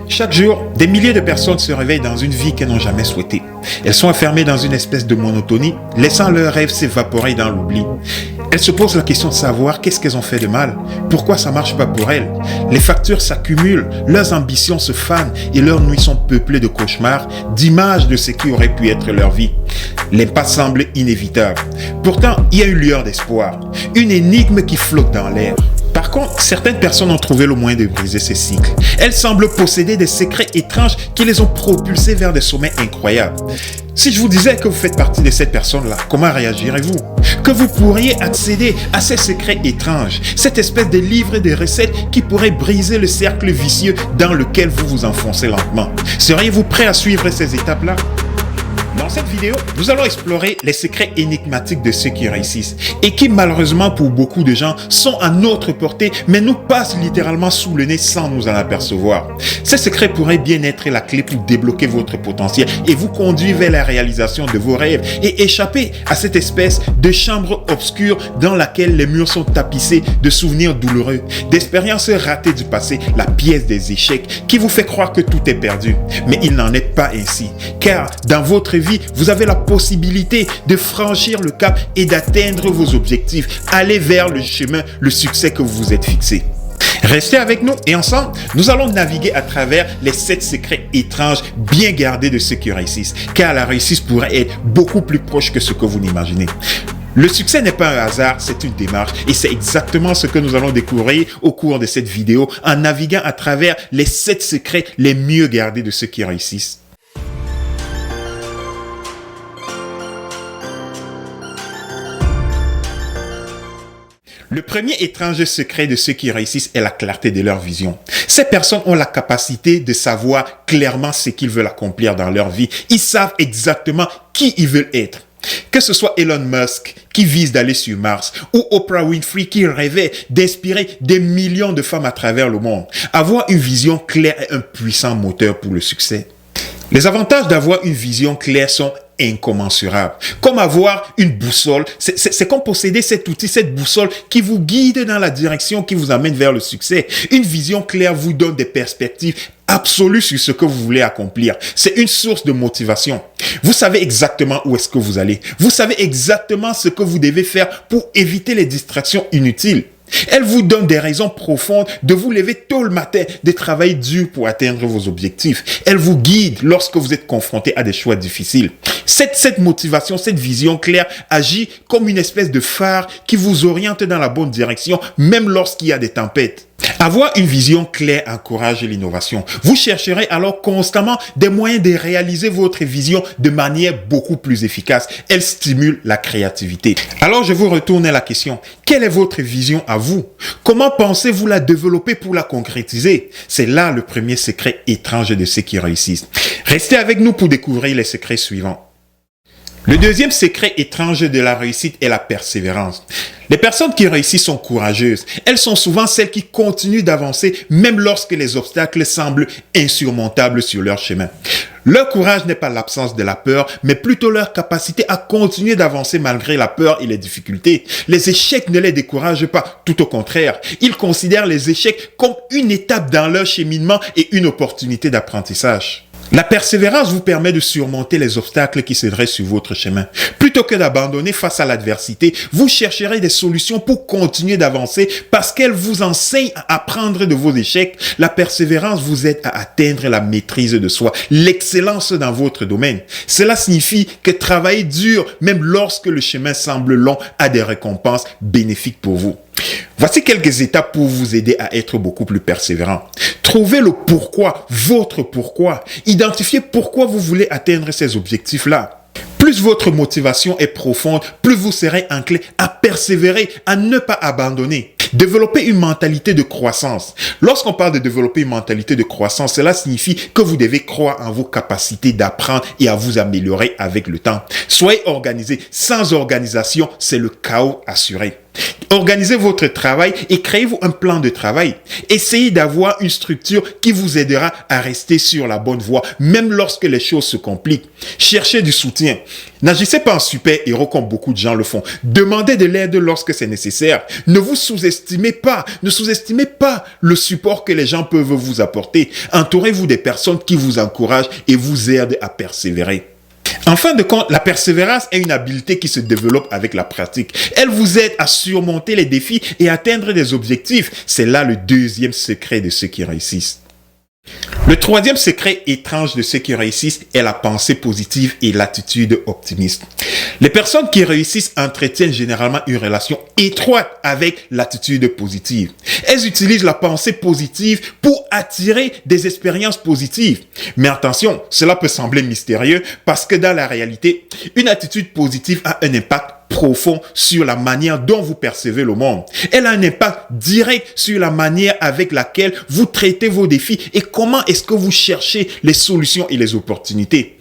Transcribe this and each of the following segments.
Chaque jour, des milliers de personnes se réveillent dans une vie qu'elles n'ont jamais souhaitée. Elles sont enfermées dans une espèce de monotonie, laissant leurs rêves s'évaporer dans l'oubli. Elles se posent la question de savoir qu'est-ce qu'elles ont fait de mal, pourquoi ça ne marche pas pour elles. Les factures s'accumulent, leurs ambitions se fanent et leurs nuits sont peuplées de cauchemars, d'images de ce qui aurait pu être leur vie. L'impasse semble inévitable. Pourtant, il y a une lueur d'espoir, une énigme qui flotte dans l'air. Par contre, certaines personnes ont trouvé le moyen de briser ces cycles. Elles semblent posséder des secrets étranges qui les ont propulsés vers des sommets incroyables. Si je vous disais que vous faites partie de cette personne-là, comment réagirez-vous? Que vous pourriez accéder à ces secrets étranges, cette espèce de livre de recettes qui pourrait briser le cercle vicieux dans lequel vous vous enfoncez lentement. Seriez-vous prêt à suivre ces étapes-là? Dans cette vidéo, nous allons explorer les secrets énigmatiques de ceux qui réussissent et qui malheureusement pour beaucoup de gens sont à notre portée mais nous passent littéralement sous le nez sans nous en apercevoir. Ces secrets pourraient bien être la clé pour débloquer votre potentiel et vous conduire vers la réalisation de vos rêves et échapper à cette espèce de chambre obscure dans laquelle les murs sont tapissés de souvenirs douloureux, d'expériences ratées du passé, la pièce des échecs qui vous fait croire que tout est perdu. Mais il n'en est pas ainsi, car dans votre vie, vous avez la possibilité de franchir le cap et d'atteindre vos objectifs, aller vers le chemin, le succès que vous vous êtes fixé. Restez avec nous et ensemble, nous allons naviguer à travers les 7 secrets étranges bien gardés de ceux qui réussissent, car la réussite pourrait être beaucoup plus proche que ce que vous n'imaginez. Le succès n'est pas un hasard, c'est une démarche et c'est exactement ce que nous allons découvrir au cours de cette vidéo en naviguant à travers les 7 secrets les mieux gardés de ceux qui réussissent. Le premier étrange secret de ceux qui réussissent est la clarté de leur vision. Ces personnes ont la capacité de savoir clairement ce qu'ils veulent accomplir dans leur vie. Ils savent exactement qui ils veulent être. Que ce soit Elon Musk qui vise d'aller sur Mars ou Oprah Winfrey qui rêvait d'inspirer des millions de femmes à travers le monde. Avoir une vision claire est un puissant moteur pour le succès. Les avantages d'avoir une vision claire sont incommensurables. Comme avoir une boussole, c'est comme posséder cet outil, cette boussole qui vous guide dans la direction qui vous amène vers le succès. Une vision claire vous donne des perspectives absolues sur ce que vous voulez accomplir. C'est une source de motivation. Vous savez exactement où est-ce que vous allez. Vous savez exactement ce que vous devez faire pour éviter les distractions inutiles. Elle vous donne des raisons profondes de vous lever tôt le matin, de travailler dur pour atteindre vos objectifs. Elle vous guide lorsque vous êtes confronté à des choix difficiles. Cette motivation, cette vision claire agit comme une espèce de phare qui vous oriente dans la bonne direction, même lorsqu'il y a des tempêtes. Avoir une vision claire encourage l'innovation. Vous chercherez alors constamment des moyens de réaliser votre vision de manière beaucoup plus efficace. Elle stimule la créativité. Alors je vous retourne à la question. Quelle est votre vision à vous? Comment pensez-vous la développer pour la concrétiser? C'est là le premier secret étrange de ceux qui réussissent. Restez avec nous pour découvrir les secrets suivants. Le deuxième secret étrange de la réussite est la persévérance. Les personnes qui réussissent sont courageuses. Elles sont souvent celles qui continuent d'avancer même lorsque les obstacles semblent insurmontables sur leur chemin. Leur courage n'est pas l'absence de la peur, mais plutôt leur capacité à continuer d'avancer malgré la peur et les difficultés. Les échecs ne les découragent pas, tout au contraire. Ils considèrent les échecs comme une étape dans leur cheminement et une opportunité d'apprentissage. La persévérance vous permet de surmonter les obstacles qui se dressent sur votre chemin. Plutôt que d'abandonner face à l'adversité, vous chercherez des solutions pour continuer d'avancer parce qu'elle vous enseigne à apprendre de vos échecs. La persévérance vous aide à atteindre la maîtrise de soi, l'excellence dans votre domaine. Cela signifie que travailler dur, même lorsque le chemin semble long, a des récompenses bénéfiques pour vous. Voici quelques étapes pour vous aider à être beaucoup plus persévérant. Trouvez le pourquoi, votre pourquoi. Identifiez pourquoi vous voulez atteindre ces objectifs-là. Plus votre motivation est profonde, plus vous serez enclin à persévérer, à ne pas abandonner. Développez une mentalité de croissance. Lorsqu'on parle de développer une mentalité de croissance, cela signifie que vous devez croire en vos capacités d'apprendre et à vous améliorer avec le temps. Soyez organisé. Sans organisation, c'est le chaos assuré. Organisez votre travail et créez-vous un plan de travail. Essayez d'avoir une structure qui vous aidera à rester sur la bonne voie, même lorsque les choses se compliquent. Cherchez du soutien. N'agissez pas en super-héros comme beaucoup de gens le font. Demandez de l'aide lorsque c'est nécessaire. Ne vous sous-estimez pas. Ne sous-estimez pas le support que les gens peuvent vous apporter. Entourez-vous des personnes qui vous encouragent et vous aident à persévérer. En fin de compte, la persévérance est une habileté qui se développe avec la pratique. Elle vous aide à surmonter les défis et à atteindre des objectifs. C'est là le deuxième secret de ceux qui réussissent. Le troisième secret étrange de ceux qui réussissent est la pensée positive et l'attitude optimiste. Les personnes qui réussissent entretiennent généralement une relation étroite avec l'attitude positive. Elles utilisent la pensée positive pour attirer des expériences positives. Mais attention, cela peut sembler mystérieux parce que dans la réalité, une attitude positive a un impact profond sur la manière dont vous percevez le monde. Elle a un impact direct sur la manière avec laquelle vous traitez vos défis et comment est-ce que vous cherchez les solutions et les opportunités.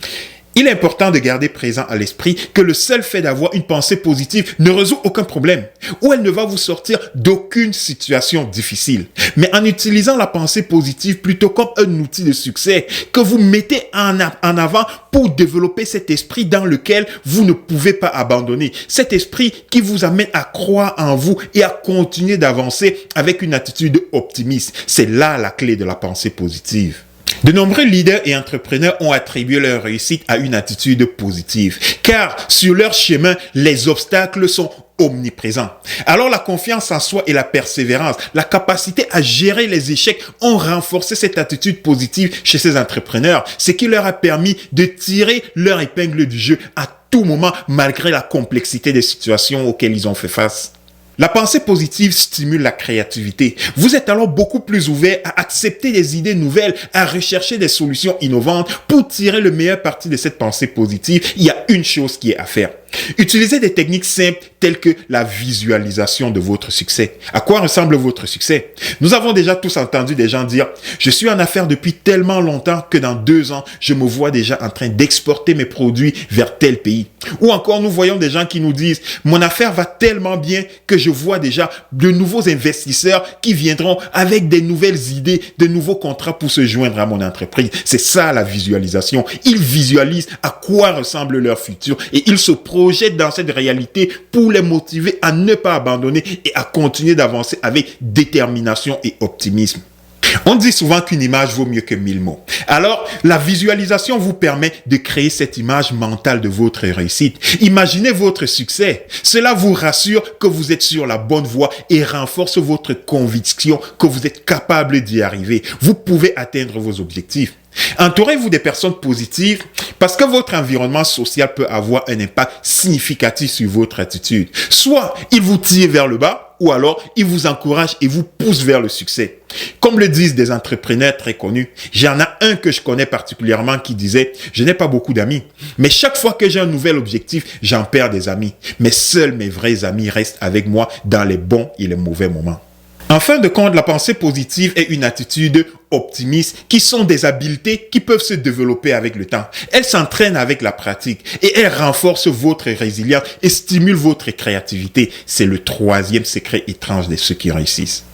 Il est important de garder présent à l'esprit que le seul fait d'avoir une pensée positive ne résout aucun problème ou elle ne va vous sortir d'aucune situation difficile. Mais en utilisant la pensée positive plutôt comme un outil de succès que vous mettez en avant pour développer cet esprit dans lequel vous ne pouvez pas abandonner. Cet esprit qui vous amène à croire en vous et à continuer d'avancer avec une attitude optimiste. C'est là la clé de la pensée positive. De nombreux leaders et entrepreneurs ont attribué leur réussite à une attitude positive, car sur leur chemin, les obstacles sont omniprésents. Alors la confiance en soi et la persévérance, la capacité à gérer les échecs ont renforcé cette attitude positive chez ces entrepreneurs, ce qui leur a permis de tirer leur épingle du jeu à tout moment malgré la complexité des situations auxquelles ils ont fait face. La pensée positive stimule la créativité. Vous êtes alors beaucoup plus ouvert à accepter des idées nouvelles, à rechercher des solutions innovantes pour tirer le meilleur parti de cette pensée positive. Il y a une chose qui est à faire. Utilisez des techniques simples telles que la visualisation de votre succès. À quoi ressemble votre succès? Nous avons déjà tous entendu des gens dire « Je suis en affaires depuis tellement longtemps que dans 2 ans, je me vois déjà en train d'exporter mes produits vers tel pays. » Ou encore, nous voyons des gens qui nous disent « Mon affaire va tellement bien que je vois déjà de nouveaux investisseurs qui viendront avec des nouvelles idées, de nouveaux contrats pour se joindre à mon entreprise. » C'est ça la visualisation. Ils visualisent à quoi ressemble leur futur et ils se projettent dans cette réalité pour les motiver à ne pas abandonner et à continuer d'avancer avec détermination et optimisme. On dit souvent qu'une image vaut mieux que 1000 mots. Alors, la visualisation vous permet de créer cette image mentale de votre réussite. Imaginez votre succès. Cela vous rassure que vous êtes sur la bonne voie et renforce votre conviction que vous êtes capable d'y arriver. Vous pouvez atteindre vos objectifs. Entourez-vous des personnes positives parce que votre environnement social peut avoir un impact significatif sur votre attitude. Soit il vous tire vers le bas ou alors il vous encourage et vous pousse vers le succès. Comme le disent des entrepreneurs très connus, j'en ai un que je connais particulièrement qui disait « Je n'ai pas beaucoup d'amis, mais chaque fois que j'ai un nouvel objectif, j'en perds des amis. Mais seuls mes vrais amis restent avec moi dans les bons et les mauvais moments. » En fin de compte, la pensée positive est une attitude optimiste qui sont des habiletés qui peuvent se développer avec le temps. Elles s'entraînent avec la pratique et elles renforcent votre résilience et stimulent votre créativité. C'est le troisième secret étrange de ceux qui réussissent.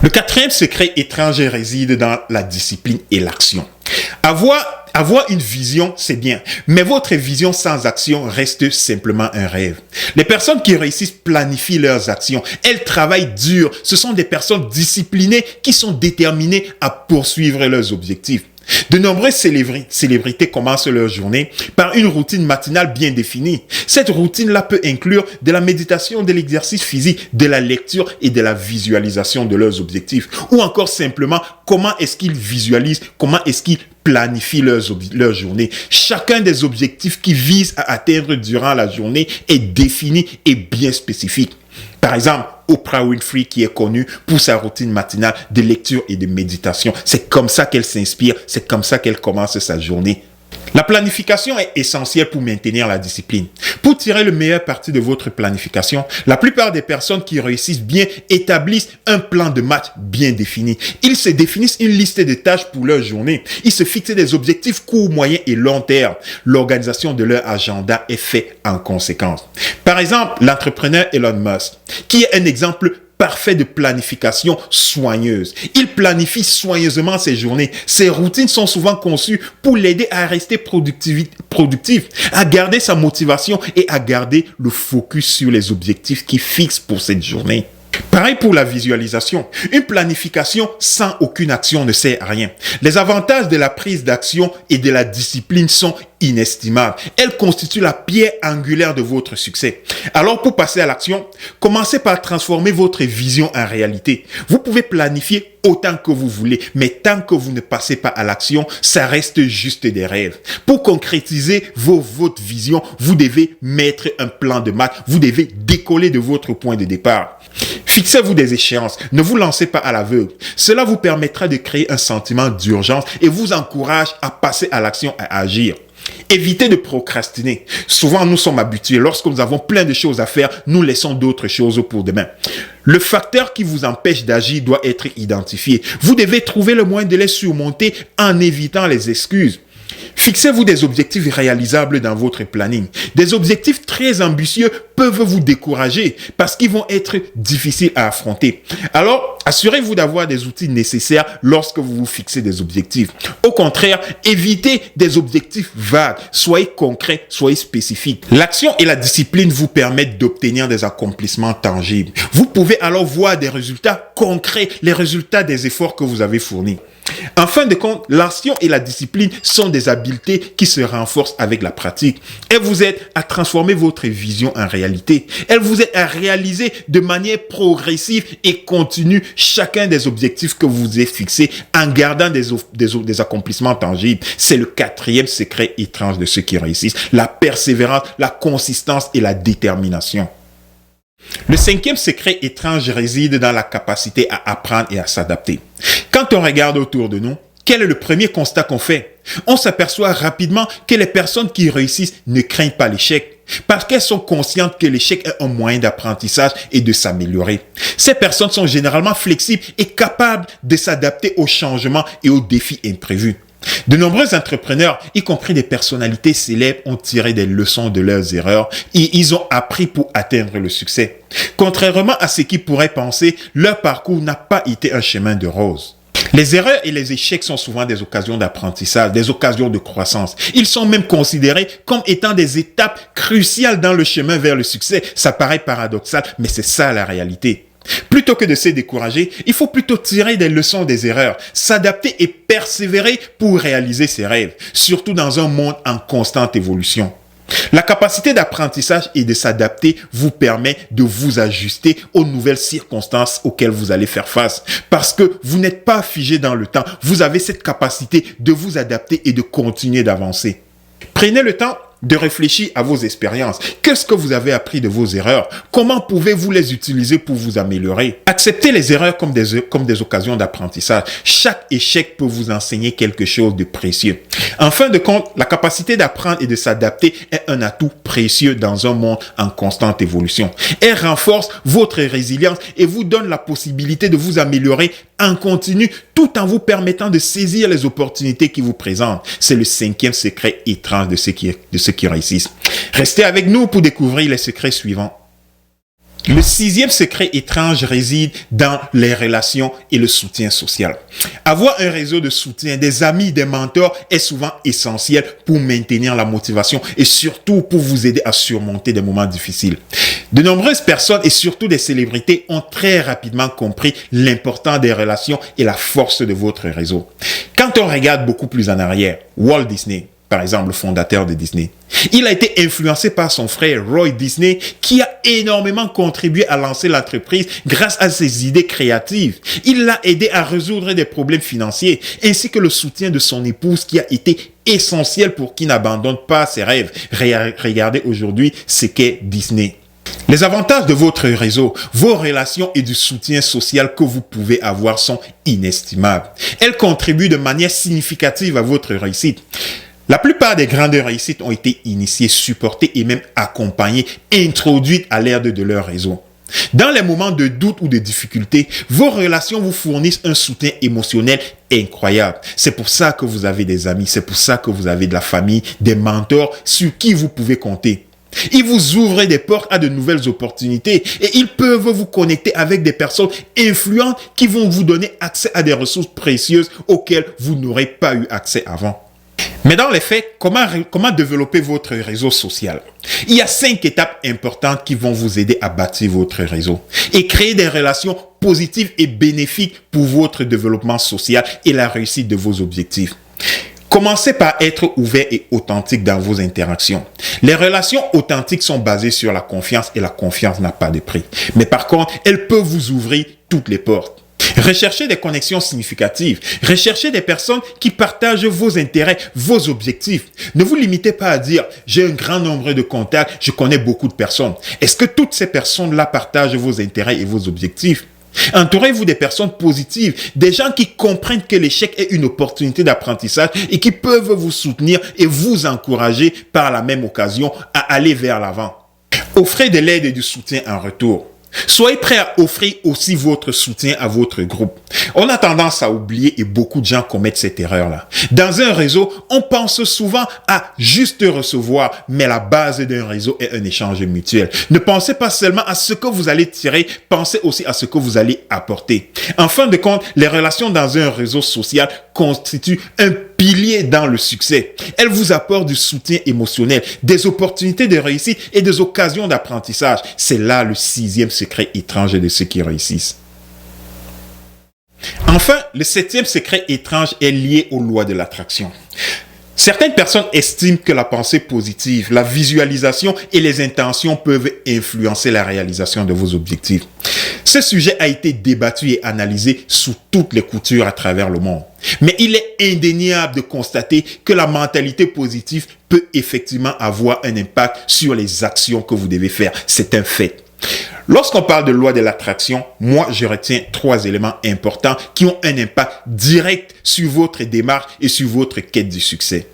Le quatrième secret étrange réside dans la discipline et l'action. Avoir une vision, c'est bien, mais votre vision sans action reste simplement un rêve. Les personnes qui réussissent planifient leurs actions. Elles travaillent dur. Ce sont des personnes disciplinées qui sont déterminées à poursuivre leurs objectifs. De nombreuses célébrités commencent leur journée par une routine matinale bien définie. Cette routine-là peut inclure de la méditation, de l'exercice physique, de la lecture et de la visualisation de leurs objectifs. Ou encore simplement, comment est-ce qu'ils visualisent, comment est-ce qu'ils planifient leur journée. Chacun des objectifs qu'ils visent à atteindre durant la journée est défini et bien spécifique. Par exemple, Oprah Winfrey qui est connue pour sa routine matinale de lecture et de méditation. C'est comme ça qu'elle s'inspire, c'est comme ça qu'elle commence sa journée. La planification est essentielle pour maintenir la discipline. Pour tirer le meilleur parti de votre planification, la plupart des personnes qui réussissent bien établissent un plan de match bien défini. Ils se définissent une liste de tâches pour leur journée. Ils se fixent des objectifs court, moyen et long terme. L'organisation de leur agenda est faite en conséquence. Par exemple, l'entrepreneur Elon Musk, qui est un exemple parfait de planification soigneuse. Il planifie soigneusement ses journées. Ses routines sont souvent conçues pour l'aider à rester productif, à garder sa motivation et à garder le focus sur les objectifs qu'il fixe pour cette journée. Pareil pour la visualisation. Une planification sans aucune action ne sert à rien. Les avantages de la prise d'action et de la discipline sont inestimables. Elles constituent la pierre angulaire de votre succès. Alors pour passer à l'action, commencez par transformer votre vision en réalité. Vous pouvez planifier autant que vous voulez, mais tant que vous ne passez pas à l'action, ça reste juste des rêves. Pour concrétiser votre vision, vous devez mettre un plan de match. Vous devez décoller de votre point de départ. Fixez-vous des échéances. Ne vous lancez pas à l'aveugle. Cela vous permettra de créer un sentiment d'urgence et vous encourage à passer à l'action, à agir. Évitez de procrastiner. Souvent, nous sommes habitués. Lorsque nous avons plein de choses à faire, nous laissons d'autres choses pour demain. Le facteur qui vous empêche d'agir doit être identifié. Vous devez trouver le moyen de les surmonter en évitant les excuses. Fixez-vous des objectifs réalisables dans votre planning. Des objectifs très ambitieux peuvent vous décourager parce qu'ils vont être difficiles à affronter. Alors, assurez-vous d'avoir des outils nécessaires lorsque vous vous fixez des objectifs. Au contraire, évitez des objectifs vagues. Soyez concrets, soyez spécifiques. L'action et la discipline vous permettent d'obtenir des accomplissements tangibles. Vous pouvez alors voir des résultats concrets, les résultats des efforts que vous avez fournis. En fin de compte, l'action et la discipline sont des habiletés qui se renforcent avec la pratique. Elles vous aident à transformer votre vision en réalité. Elles vous aident à réaliser de manière progressive et continue chacun des objectifs que vous avez fixés en gardant des accomplissements tangibles. C'est le quatrième secret étrange de ceux qui réussissent. La persévérance, la consistance et la détermination. Le cinquième secret étrange réside dans la capacité à apprendre et à s'adapter. Quand on regarde autour de nous, quel est le premier constat qu'on fait? On s'aperçoit rapidement que les personnes qui réussissent ne craignent pas l'échec parce qu'elles sont conscientes que l'échec est un moyen d'apprentissage et de s'améliorer. Ces personnes sont généralement flexibles et capables de s'adapter aux changements et aux défis imprévus. De nombreux entrepreneurs, y compris des personnalités célèbres, ont tiré des leçons de leurs erreurs et ils ont appris pour atteindre le succès. Contrairement à ce qu'ils pourraient penser, leur parcours n'a pas été un chemin de roses. Les erreurs et les échecs sont souvent des occasions d'apprentissage, des occasions de croissance. Ils sont même considérés comme étant des étapes cruciales dans le chemin vers le succès. Ça paraît paradoxal, mais c'est ça la réalité. Plutôt que de se décourager, il faut plutôt tirer des leçons des erreurs, s'adapter et persévérer pour réaliser ses rêves, surtout dans un monde en constante évolution. La capacité d'apprentissage et de s'adapter vous permet de vous ajuster aux nouvelles circonstances auxquelles vous allez faire face. Parce que vous n'êtes pas figé dans le temps, vous avez cette capacité de vous adapter et de continuer d'avancer. Prenez le temps de réfléchir à vos expériences. Qu'est-ce que vous avez appris de vos erreurs? Comment pouvez-vous les utiliser pour vous améliorer? Acceptez les erreurs comme des occasions d'apprentissage. Chaque échec peut vous enseigner quelque chose de précieux. En fin de compte, la capacité d'apprendre et de s'adapter est un atout précieux dans un monde en constante évolution. Elle renforce votre résilience et vous donne la possibilité de vous améliorer en continu tout en vous permettant de saisir les opportunités qui vous présentent. C'est le cinquième secret étrange de ceux qui réussissent. Restez avec nous pour découvrir les secrets suivants. Le sixième secret étrange réside dans les relations et le soutien social. Avoir un réseau de soutien, des amis, des mentors est souvent essentiel pour maintenir la motivation et surtout pour vous aider à surmonter des moments difficiles. De nombreuses personnes et surtout des célébrités ont très rapidement compris l'importance des relations et la force de votre réseau. Quand on regarde beaucoup plus en arrière, Walt Disney, par exemple, le fondateur de Disney. Il a été influencé par son frère Roy Disney qui a énormément contribué à lancer l'entreprise grâce à ses idées créatives. Il l'a aidé à résoudre des problèmes financiers ainsi que le soutien de son épouse qui a été essentiel pour qu'il n'abandonne pas ses rêves. Regardez aujourd'hui ce qu'est Disney. Les avantages de votre réseau, vos relations et du soutien social que vous pouvez avoir sont inestimables. Elles contribuent de manière significative à votre réussite. La plupart des grandes réussites ont été initiées, supportées et même accompagnées, introduites à l'aide de leur réseau. Dans les moments de doute ou de difficulté, vos relations vous fournissent un soutien émotionnel incroyable. C'est pour ça que vous avez des amis, c'est pour ça que vous avez de la famille, des mentors sur qui vous pouvez compter. Ils vous ouvrent des portes à de nouvelles opportunités et ils peuvent vous connecter avec des personnes influentes qui vont vous donner accès à des ressources précieuses auxquelles vous n'aurez pas eu accès avant. Mais dans les faits, comment développer votre réseau social? Il y a 5 étapes importantes qui vont vous aider à bâtir votre réseau et créer des relations positives et bénéfiques pour votre développement social et la réussite de vos objectifs. Commencez par être ouvert et authentique dans vos interactions. Les relations authentiques sont basées sur la confiance et la confiance n'a pas de prix. Mais par contre, elles peuvent vous ouvrir toutes les portes. Recherchez des connexions significatives. Recherchez des personnes qui partagent vos intérêts, vos objectifs. Ne vous limitez pas à dire « j'ai un grand nombre de contacts, je connais beaucoup de personnes ». Est-ce que toutes ces personnes-là partagent vos intérêts et vos objectifs? Entourez-vous des personnes positives, des gens qui comprennent que l'échec est une opportunité d'apprentissage et qui peuvent vous soutenir et vous encourager par la même occasion à aller vers l'avant. Offrez de l'aide et du soutien en retour. Soyez prêt à offrir aussi votre soutien à votre groupe. On a tendance à oublier et beaucoup de gens commettent cette erreur-là. Dans un réseau, on pense souvent à juste recevoir, mais la base d'un réseau est un échange mutuel. Ne pensez pas seulement à ce que vous allez tirer, pensez aussi à ce que vous allez apporter. En fin de compte, les relations dans un réseau social constituent un pilier dans le succès. Elles vous apportent du soutien émotionnel, des opportunités de réussite et des occasions d'apprentissage. C'est là le 6e secret étrange de ceux qui réussissent. Enfin, le 7e secret étrange est lié aux lois de l'attraction. Certaines personnes estiment que la pensée positive, la visualisation et les intentions peuvent influencer la réalisation de vos objectifs. Ce sujet a été débattu et analysé sous toutes les coutures à travers le monde. Mais il est indéniable de constater que la mentalité positive peut effectivement avoir un impact sur les actions que vous devez faire. C'est un fait. Lorsqu'on parle de loi de l'attraction, moi je retiens 3 éléments importants qui ont un impact direct sur votre démarche et sur votre quête du succès.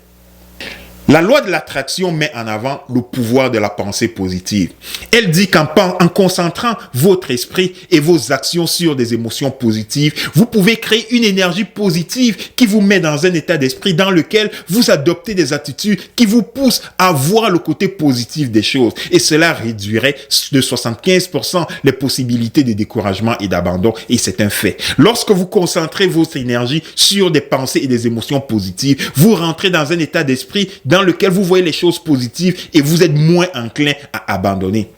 La loi de l'attraction met en avant le pouvoir de la pensée positive. Elle dit qu'en concentrant votre esprit et vos actions sur des émotions positives, vous pouvez créer une énergie positive qui vous met dans un état d'esprit dans lequel vous adoptez des attitudes qui vous poussent à voir le côté positif des choses. Et cela réduirait de 75% les possibilités de découragement et d'abandon. Et c'est un fait. Lorsque vous concentrez votre énergie sur des pensées et des émotions positives, vous rentrez dans un état d'esprit dans lequel vous voyez les choses positives et vous êtes moins enclin à abandonner.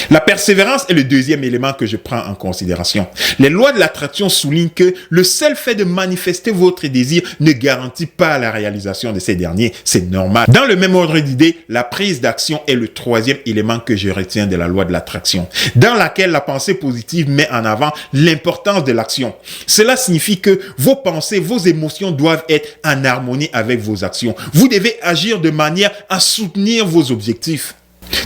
La persévérance est le 2e élément que je prends en considération. Les lois de l'attraction soulignent que le seul fait de manifester votre désir ne garantit pas la réalisation de ces derniers. C'est normal. Dans le même ordre d'idée, la prise d'action est le 3e élément que je retiens de la loi de l'attraction, dans laquelle la pensée positive met en avant l'importance de l'action. Cela signifie que vos pensées, vos émotions doivent être en harmonie avec vos actions. Vous devez agir de manière à soutenir vos objectifs.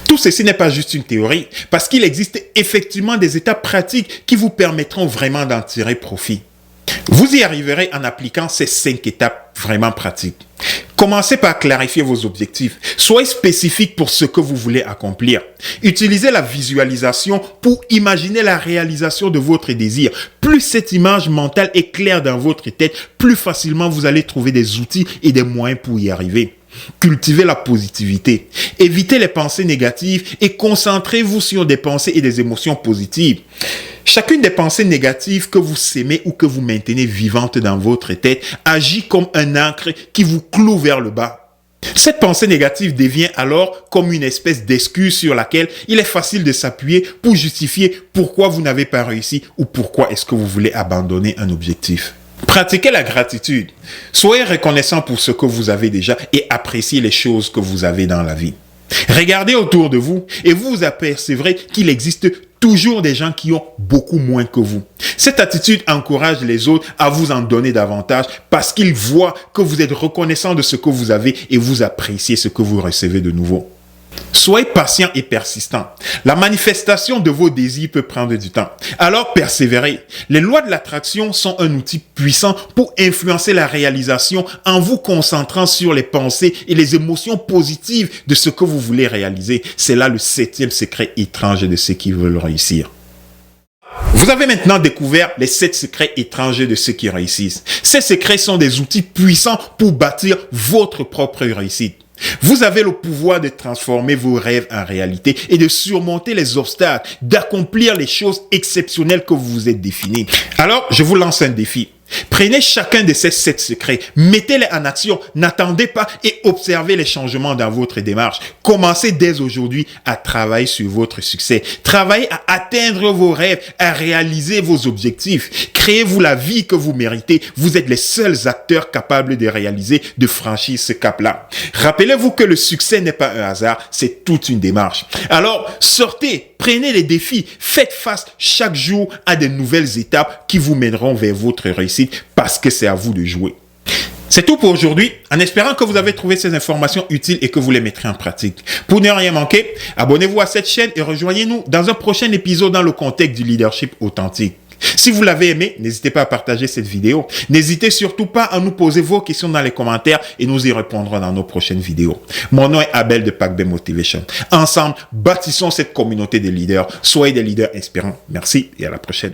Tout ceci n'est pas juste une théorie, parce qu'il existe effectivement des étapes pratiques qui vous permettront vraiment d'en tirer profit. Vous y arriverez en appliquant ces 5 étapes vraiment pratiques. Commencez par clarifier vos objectifs. Soyez spécifique pour ce que vous voulez accomplir. Utilisez la visualisation pour imaginer la réalisation de votre désir. Plus cette image mentale est claire dans votre tête, plus facilement vous allez trouver des outils et des moyens pour y arriver. Cultivez la positivité. Évitez les pensées négatives et concentrez-vous sur des pensées et des émotions positives. Chacune des pensées négatives que vous sémez ou que vous maintenez vivantes dans votre tête agit comme un ancre qui vous cloue vers le bas. Cette pensée négative devient alors comme une espèce d'excuse sur laquelle il est facile de s'appuyer pour justifier pourquoi vous n'avez pas réussi ou pourquoi est-ce que vous voulez abandonner un objectif. Pratiquez la gratitude. Soyez reconnaissant pour ce que vous avez déjà et appréciez les choses que vous avez dans la vie. Regardez autour de vous et vous vous apercevrez qu'il existe toujours des gens qui ont beaucoup moins que vous. Cette attitude encourage les autres à vous en donner davantage parce qu'ils voient que vous êtes reconnaissant de ce que vous avez et vous appréciez ce que vous recevez de nouveau. Soyez patient et persistant. La manifestation de vos désirs peut prendre du temps. Alors persévérez. Les lois de l'attraction sont un outil puissant pour influencer la réalisation en vous concentrant sur les pensées et les émotions positives de ce que vous voulez réaliser. C'est là le 7e secret étrange de ceux qui veulent réussir. Vous avez maintenant découvert les 7 secrets étrangers de ceux qui réussissent. Ces secrets sont des outils puissants pour bâtir votre propre réussite. Vous avez le pouvoir de transformer vos rêves en réalité et de surmonter les obstacles, d'accomplir les choses exceptionnelles que vous vous êtes définies. Alors, je vous lance un défi. Prenez chacun de ces 7 secrets, mettez-les en action, n'attendez pas et observez les changements dans votre démarche. Commencez dès aujourd'hui à travailler sur votre succès. Travaillez à atteindre vos rêves, à réaliser vos objectifs. Créez-vous la vie que vous méritez. Vous êtes les seuls acteurs capables de réaliser, de franchir ce cap-là. Rappelez-vous que le succès n'est pas un hasard, c'est toute une démarche. Alors, sortez, prenez les défis, faites face chaque jour à de nouvelles étapes qui vous mèneront vers votre réussite parce que c'est à vous de jouer. C'est tout pour aujourd'hui, en espérant que vous avez trouvé ces informations utiles et que vous les mettrez en pratique. Pour ne rien manquer, abonnez-vous à cette chaîne et rejoignez-nous dans un prochain épisode dans le contexte du leadership authentique. Si vous l'avez aimé, n'hésitez pas à partager cette vidéo. N'hésitez surtout pas à nous poser vos questions dans les commentaires et nous y répondrons dans nos prochaines vidéos. Mon nom est Abel de Pack Bay Motivation. Ensemble, bâtissons cette communauté de leaders. Soyez des leaders inspirants. Merci et à la prochaine.